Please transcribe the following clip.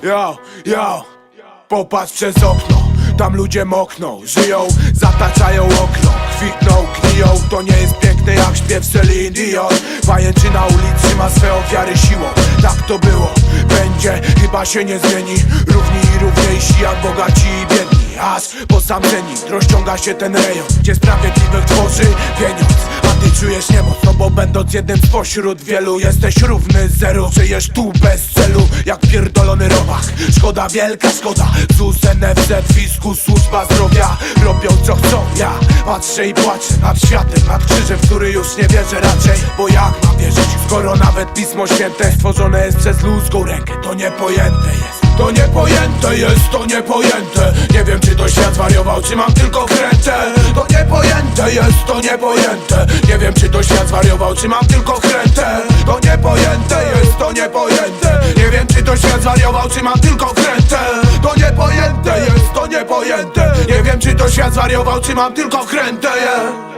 Yo, popatrz przez okno. Tam ludzie mokną, żyją, zataczają okno. Kwitną, gniją, to nie jest piękne jak śpiew Celine Dion. Pajęczyna ulicy ma swe ofiary siłą. Tak to było, będzie, chyba się nie zmieni. Równi i równiejsi jak bogaci i biedni. Aż po sam zenit rozciąga się ten rejon, gdzie sprawiedliwych tworzy pieniądz. A ty czujesz niemoc, no bo będąc jednym spośród wielu jesteś równy zeru. Żyjesz tu bez celu, jak pierdolony robak. Szkoda, wielka szkoda. ZUS, NFZ, fiskus, służba zdrowia robią co chcą. Ja patrzę i płaczę nad światem, nad krzyżem, w który już nie wierzę raczej. Bo jak mam wierzyć, skoro nawet Pismo Święte stworzone jest przez ludzką rękę? To niepojęte jest. To niepojęte jest, to niepojęte. Nie wiem, czy to świat zwariował, czy mam tylko wkrętę. To niepojęte jest, to niepojęte. Nie wiem, czy to świat zwariował, czy mam tylko wkrętę. To niepojęte jest, to niepojęte. Nie wiem, czy to świat zwariował, czy mam tylko wkrętę. To niepojęte jest, to niepojęte. Nie wiem, czy to świat zwariował, czy mam tylko wkrętę, yeah.